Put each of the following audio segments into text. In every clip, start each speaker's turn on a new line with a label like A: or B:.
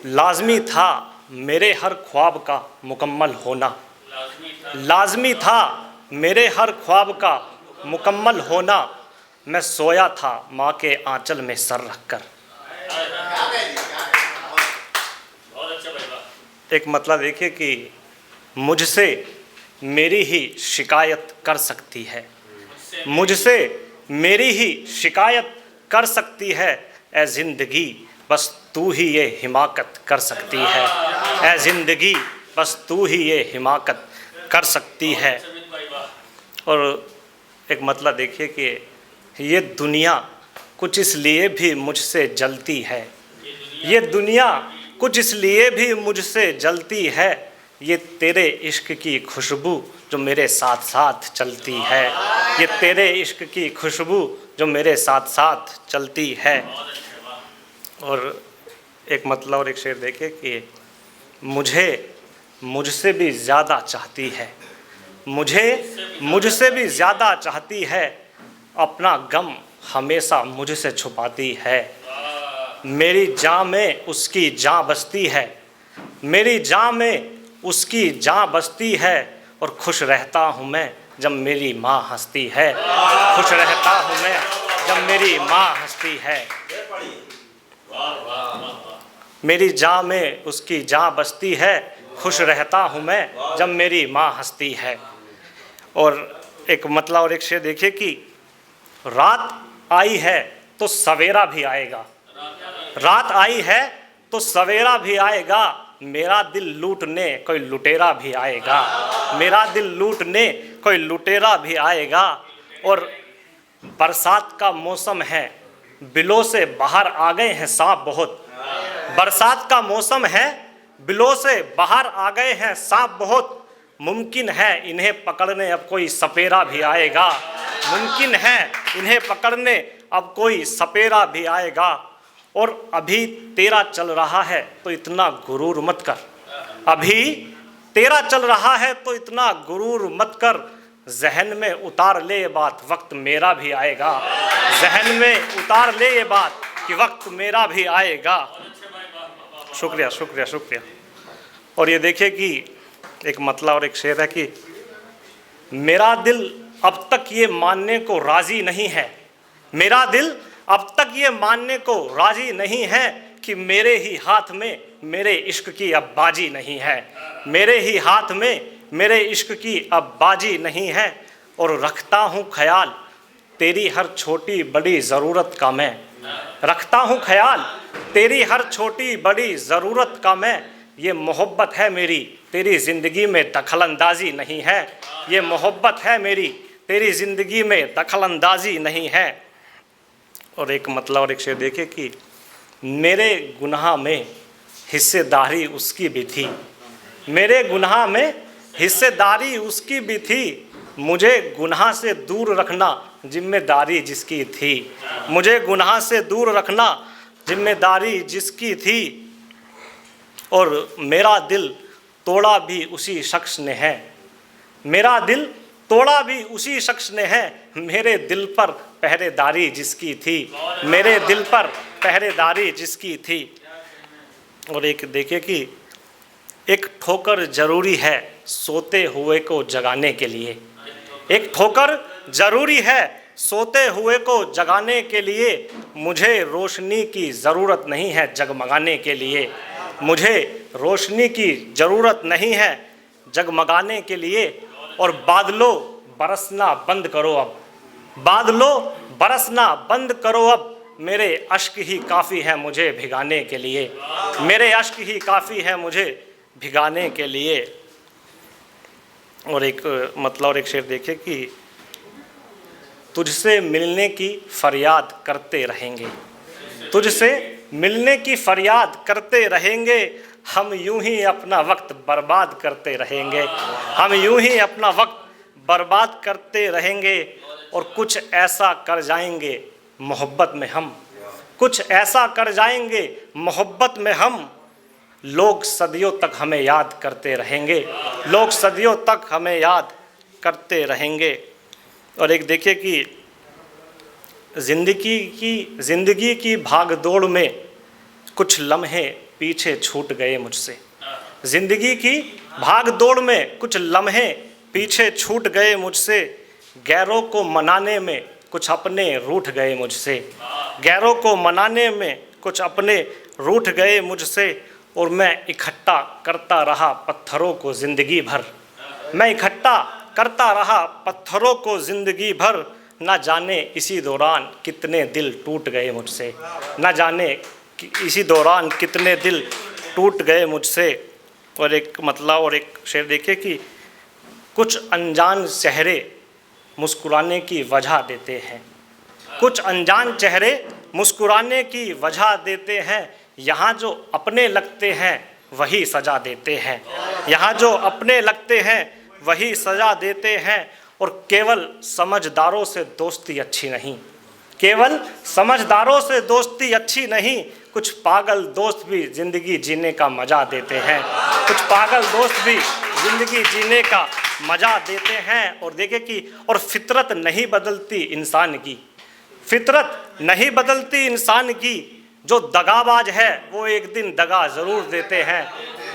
A: लाज़मी था मेरे हर ख्वाब का मुकम्मल होना, लाज़मी था मेरे हर ख्वाब का मुकम्मल होना। मैं सोया था माँ के आंचल में सर रखकर। एक मतलब देखिए कि मुझसे मेरी ही शिकायत कर सकती है, मुझसे मेरी ही शिकायत कर सकती है। ए ज़िंदगी बस तू ही ये हिमाकत कर सकती है, ए ज़िंदगी बस तू ही ये हिमाकत कर सकती है। और एक मतलब देखिए कि ये दुनिया कुछ इसलिए भी मुझसे जलती है, ये दुनिया कुछ इसलिए भी मुझसे जलती है। ये तेरे इश्क की खुशबू जो मेरे साथ साथ चलती है, ये तेरे इश्क की खुशबू जो मेरे साथ साथ चलती है। और एक मतलब और एक शेर देखे कि मुझसे भी ज़्यादा चाहती है, मुझसे भी ज़्यादा चाहती है। अपना गम हमेशा मुझसे छुपाती है। मेरी जान में उसकी जान बसती है, मेरी जान में उसकी जान बसती है। और खुश रहता हूँ मैं जब मेरी माँ हंसती है, खुश रहता हूँ मैं जब मेरी माँ हंसती है। मेरी जान में उसकी जान बसती है, खुश रहता हूँ मैं जब मेरी माँ हंसती है। और एक मतलब और एक शेर देखिए कि रात आई है तो सवेरा भी आएगा, रात आई है तो सवेरा भी आएगा। मेरा दिल लूटने कोई लुटेरा भी आएगा, मेरा दिल लूटने कोई लुटेरा भी आएगा। और बरसात का मौसम है, बिलों से बाहर आ गए हैं सांप बहुत, बरसात का मौसम है, बिलों से बाहर आ गए हैं सांप बहुत। मुमकिन है इन्हें पकड़ने अब कोई सपेरा भी आएगा, मुमकिन है इन्हें पकड़ने अब कोई सपेरा भी आएगा। और अभी तेरा चल रहा है तो इतना गुरूर मत कर, अभी तेरा चल रहा है तो इतना गुरूर मत कर। जहन में उतार ले ये बात वक्त मेरा भी आएगा, जहन में उतार ले ये बात कि वक्त मेरा भी आएगा। शुक्रिया शुक्रिया शुक्रिया। और ये देखिए कि एक मतलब और एक शेर है कि मेरा दिल अब तक ये मानने को राज़ी नहीं है, मेरा दिल अब तक ये मानने को राज़ी नहीं है कि मेरे ही हाथ में मेरे इश्क की अब बाजी नहीं है, मेरे ही हाथ में मेरे इश्क की अब बाजी नहीं है। और रखता हूँ ख्याल तेरी हर छोटी बड़ी ज़रूरत का मैं, रखता हूँ ख्याल तेरी हर छोटी बड़ी ज़रूरत का मैं। ये मोहब्बत है मेरी तेरी ज़िंदगी में दखलंदाजी नहीं है, ये मोहब्बत है मेरी तेरी ज़िंदगी में दखलंदाजी नहीं है। और एक मतलब और एक शेर देखे कि मेरे गुनाह में हिस्सेदारी उसकी भी थी, मेरे गुनाह में हिस्सेदारी उसकी भी थी। मुझे गुनाह से दूर रखना जिम्मेदारी जिसकी थी, मुझे गुनाह से दूर रखना जिम्मेदारी जिसकी थी। और मेरा दिल तोड़ा भी उसी शख्स ने है, मेरा दिल तोड़ा भी उसी शख्स ने है। मेरे दिल पर पहरेदारी जिसकी थी, मेरे दिल पर पहरेदारी जिसकी थी। और एक देखिए कि एक ठोकर ज़रूरी है सोते हुए को जगाने के लिए, एक ठोकर ज़रूरी है सोते हुए को जगाने के लिए। मुझे रोशनी की ज़रूरत नहीं है जगमगाने के लिए, मुझे रोशनी की ज़रूरत नहीं है जगमगाने के लिए। और बादलों बरसना बंद करो अब, बादलों बरसना बंद करो अब। मेरे अश्क ही काफ़ी है मुझे भिगाने के लिए, मेरे अश्क ही काफ़ी है मुझे भिगाने के लिए। और एक मतलब और एक शेर देखे कि तुझसे मिलने की फरियाद करते रहेंगे, तुझसे मिलने की फरियाद करते रहेंगे। हम यूं ही अपना वक्त बर्बाद करते रहेंगे, हम यूं ही अपना वक्त बर्बाद करते रहेंगे। और कुछ ऐसा कर जाएंगे मोहब्बत में हम, कुछ ऐसा कर जाएंगे मोहब्बत में हम। लोग सदियों तक हमें याद करते रहेंगे, लोग सदियों तक हमें याद करते रहेंगे। और एक देखिए कि ज़िंदगी की भाग दौड़ में कुछ लम्हे पीछे छूट गए मुझसे। ज़िंदगी की भाग दौड़ में कुछ लम्हे पीछे छूट गए मुझसे। गैरों को मनाने में कुछ अपने रूठ गए मुझसे। गैरों को मनाने में कुछ अपने रूठ गए मुझसे। और मैं इकट्ठा करता रहा पत्थरों को ज़िंदगी भर। मैं इकट्ठा करता रहा पत्थरों को ज़िंदगी भर। ना जाने इसी दौरान कितने दिल टूट गए मुझसे। ना जाने इसी दौरान कितने दिल टूट गए मुझसे। और एक मतलब और एक शेर देखिए कि कुछ अनजान चेहरे मुस्कुराने की वजह देते हैं। कुछ अनजान चेहरे मुस्कुराने की वजह देते हैं। यहाँ जो अपने लगते हैं वही सजा देते हैं। यहाँ जो अपने लगते हैं वही सजा देते हैं। और केवल समझदारों से दोस्ती अच्छी नहीं। केवल समझदारों से दोस्ती अच्छी नहीं। कुछ पागल दोस्त भी ज़िंदगी जीने का मज़ा देते हैं। कुछ पागल दोस्त भी ज़िंदगी जीने का मज़ा देते हैं। और देखे कि और फितरत नहीं बदलती इंसान की। फितरत नहीं बदलती इंसान की। जो दगाबाज है वो एक दिन दगा ज़रूर देते हैं।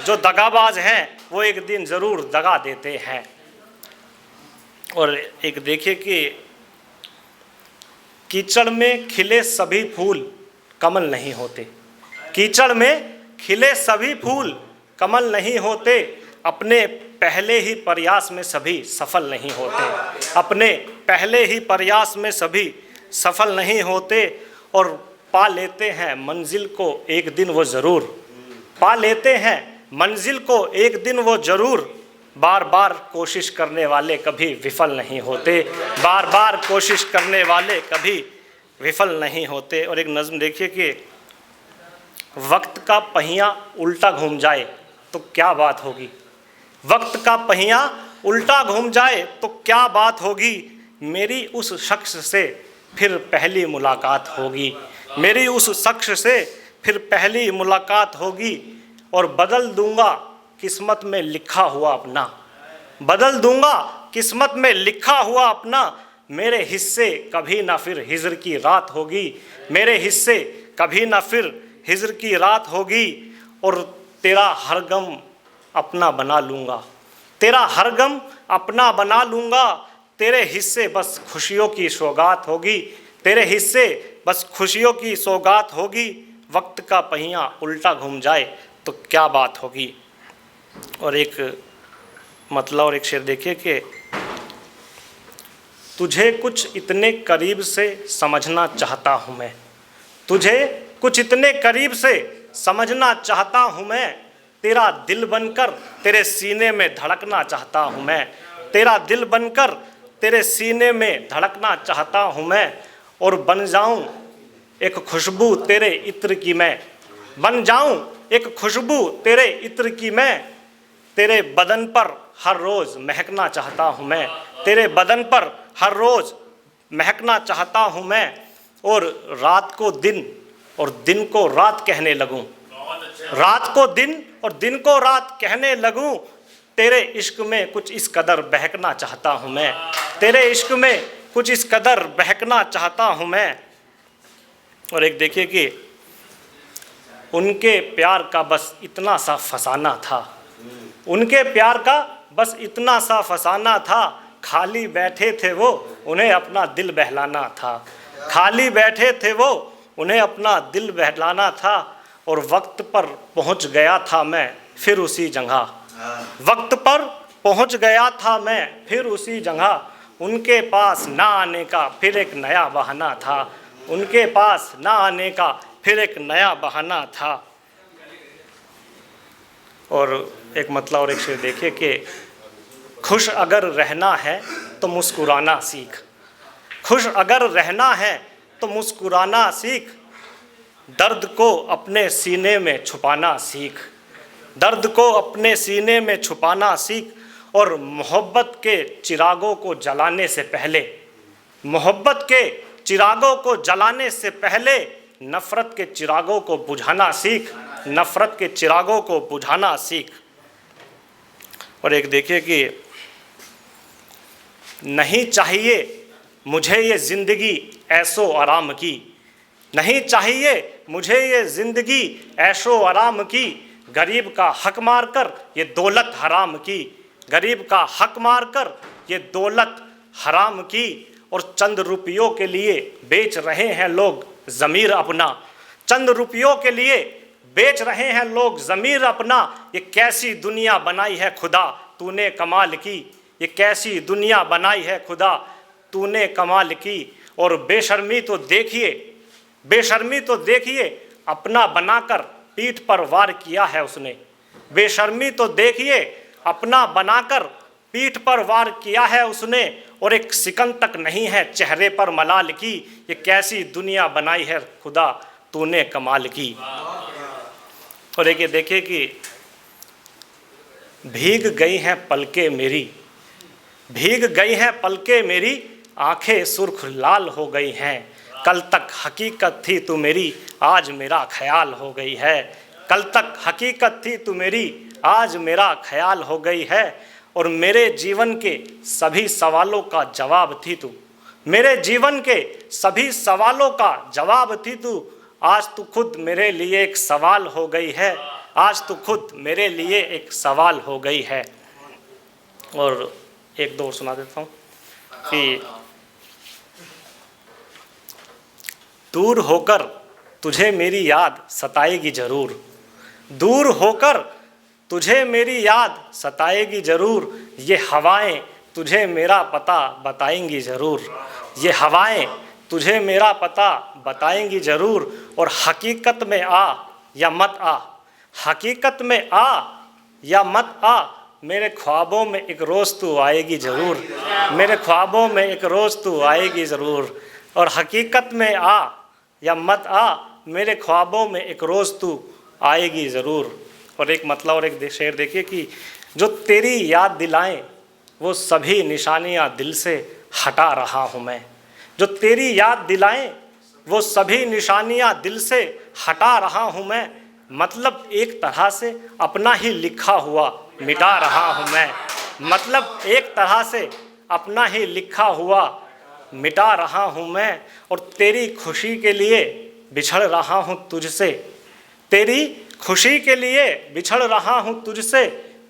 A: जो दगाबाज हैं वो एक दिन ज़रूर दगा देते हैं। और एक देखिए कि कीचड़ में खिले सभी फूल कमल नहीं होते। कीचड़ में खिले सभी फूल कमल नहीं होते। अपने पहले ही प्रयास में सभी सफल नहीं होते। अपने पहले ही प्रयास में सभी सफल नहीं होते। और पा लेते हैं मंजिल को एक दिन वो ज़रूर। पा लेते हैं मंजिल को एक दिन वो ज़रूर। बार बार कोशिश करने वाले कभी विफल नहीं होते। बार बार कोशिश करने वाले कभी विफल नहीं होते। और एक नज़्म देखिए कि वक्त का पहिया उल्टा घूम जाए तो क्या बात होगी। वक्त का पहिया उल्टा घूम जाए तो क्या बात होगी। मेरी उस शख्स से फिर पहली मुलाकात होगी। मेरी उस शख्स से फिर पहली मुलाकात होगी। और बदल दूंगा किस्मत में लिखा हुआ अपना। बदल दूंगा किस्मत में लिखा हुआ अपना। मेरे हिस्से कभी ना फिर हिज्र की रात होगी। मेरे हिस्से कभी ना फिर हिज्र की रात होगी। और तेरा हर गम अपना बना लूँगा। तेरा हर गम अपना बना लूँगा। तेरे हिस्से बस खुशियों की सौगात होगी। तेरे हिस्से बस खुशियों की सौगात होगी। वक्त का पहिया उल्टा घूम जाए तो क्या बात होगी। और एक मतलब और एक शेर देखिए कि तुझे कुछ इतने करीब से समझना चाहता हूँ मैं। तुझे कुछ इतने करीब से समझना चाहता हूँ मैं। तेरा दिल बनकर तेरे सीने में धड़कना चाहता हूँ मैं। तेरा दिल बनकर तेरे सीने में धड़कना चाहता हूँ मैं। और बन जाऊँ एक खुशबू तेरे इत्र की मैं। बन जाऊँ एक खुशबू तेरे इत्र की मैं। तेरे बदन पर हर रोज़ महकना चाहता हूँ मैं। तेरे बदन पर हर रोज़ महकना चाहता हूँ मैं। और रात को दिन और दिन को रात कहने लगूँ। रात को दिन और दिन को रात कहने लगूँ। तेरे इश्क में कुछ इस कदर बहकना चाहता हूँ मैं। तेरे इश्क में कुछ इस कदर बहकना चाहता हूँ मैं। और एक देखिए कि उनके प्यार का बस इतना सा फसाना था। उनके प्यार का बस इतना सा फसाना था। खाली बैठे थे वो उन्हें अपना दिल बहलाना था। खाली बैठे थे वो उन्हें अपना दिल बहलाना था। और वक्त पर पहुंच गया था मैं फिर उसी जगह। वक्त पर पहुंच गया था मैं फिर उसी जगह। उनके पास ना आने का फिर एक नया बहाना था। उनके पास ना आने का फिर एक नया बहाना था। और एक मतलब और एक शेर देखिए कि खुश अगर रहना है तो मुस्कुराना सीख। खुश अगर रहना है तो मुस्कुराना सीख। दर्द को अपने सीने में छुपाना सीख। दर्द को अपने सीने में छुपाना सीख। और मोहब्बत के चिरागों को जलाने से पहले, मोहब्बत के चिरागों को जलाने से पहले नफ़रत के चिरागों को बुझाना सीख। नफ़रत के चिरागों को बुझाना सीख। और एक देखिए कि नहीं चाहिए मुझे ये ज़िंदगी ऐसो आराम की। नहीं चाहिए मुझे ये ज़िंदगी ऐशो आराम की, गरीब का हक मार कर ये दौलत हराम की, गरीब का हक मार कर ये दौलत हराम की। और चंद रुपयों के लिए बेच रहे हैं लोग ज़मीर अपना, चंद रुपयों के लिए बेच रहे हैं लोग ज़मीर अपना। ये कैसी दुनिया बनाई है खुदा तूने कमाल की, ये कैसी दुनिया बनाई है खुदा तूने कमाल की। और बेशर्मी तो देखिए, बेशर्मी तो देखिए अपना बनाकर पीठ पर वार किया है उसने, बेशर्मी तो देखिए अपना बनाकर पीठ पर वार किया है उसने। और एक सिकन तक नहीं है चेहरे पर मलाल की, ये कैसी दुनिया बनाई है खुदा तूने कमाल की। और एक ये देखिए कि भीग गई हैं पलकें मेरी, भीग गई हैं पलकें मेरी, आंखें सुर्ख लाल हो गई हैं। कल तक हकीकत थी तू मेरी, आज मेरा ख्याल हो गई है। कल तक हकीकत थी तू मेरी, आज मेरा ख्याल हो गई है। और मेरे जीवन के सभी सवालों का जवाब थी तू, मेरे जीवन के सभी सवालों का जवाब थी तू। आज तू खुद मेरे लिए एक सवाल हो गई है, आज तू खुद मेरे लिए एक सवाल हो गई है। और एक दो और सुना देता हूँ कि दूर होकर तुझे मेरी याद सताएगी ज़रूर, दूर होकर तुझे मेरी याद सताएगी ज़रूर। ये हवाएं तुझे मेरा पता बताएंगी ज़रूर, ये हवाएं तुझे मेरा पता बताएंगी ज़रूर। और हकीकत में आ या मत आ, हकीकत में आ या मत आ, मेरे ख्वाबों में एक रोज़ तू आएगी ज़रूर, मेरे ख्वाबों में एक रोज़ तू आएगी ज़रूर। और हकीकत में आ या मत आ, मेरे ख्वाबों में एक रोज़ तू आएगी ज़रूर। और एक मतलब और एक शेर देखिए कि जो तेरी याद दिलाएं वो सभी निशानियां दिल से हटा रहा हूँ मैं, जो तेरी याद दिलाएं वो सभी निशानियां दिल से हटा रहा हूँ मैं। मतलब एक तरह से अपना ही लिखा हुआ मिटा रहा हूँ मैं, मतलब एक तरह से अपना ही लिखा हुआ मिटा रहा हूँ मैं। और तेरी खुशी के लिए बिछड़ रहा हूँ तुझसे, तेरी खुशी के लिए बिछड़ रहा हूँ तुझसे।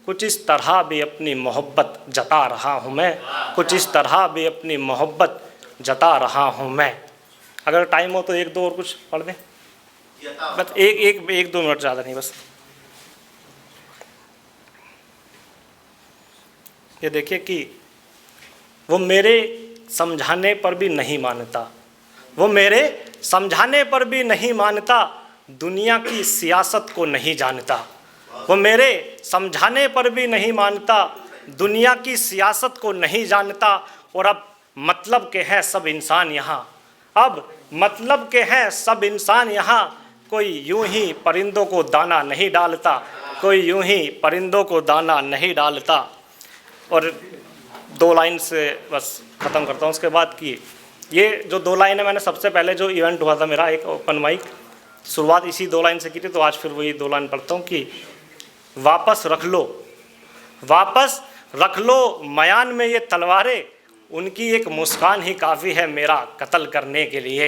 A: कुछ इस तरह भी अपनी मोहब्बत जता रहा हूँ मैं, कुछ इस तरह भी अपनी मोहब्बत जता रहा हूँ मैं। अगर टाइम हो तो एक दो और कुछ पढ़ दें, बस एक दो मिनट, ज़्यादा नहीं बस। ये देखिए कि वो मेरे समझाने पर भी नहीं मानता, वो मेरे समझाने पर भी नहीं मानता, दुनिया की सियासत को नहीं जानता। वो मेरे समझाने पर भी नहीं मानता, दुनिया की सियासत को नहीं जानता। और अब मतलब के हैं सब इंसान यहाँ, अब मतलब के हैं सब इंसान यहाँ। कोई यूं ही परिंदों को दाना नहीं डालता, कोई यूं ही परिंदों को दाना नहीं डालता। और दो लाइन से बस ख़त्म करता हूँ उसके बाद कि ये जो दो लाइन है, मैंने सबसे पहले जो इवेंट हुआ था मेरा एक ओपन माइक, शुरुआत इसी दो लाइन से की थी, तो आज फिर वही दो लाइन पढ़ता हूँ कि वापस रख लो, वापस रख लो मयान में ये तलवारें, उनकी एक मुस्कान ही काफ़ी है मेरा कत्ल करने के लिए।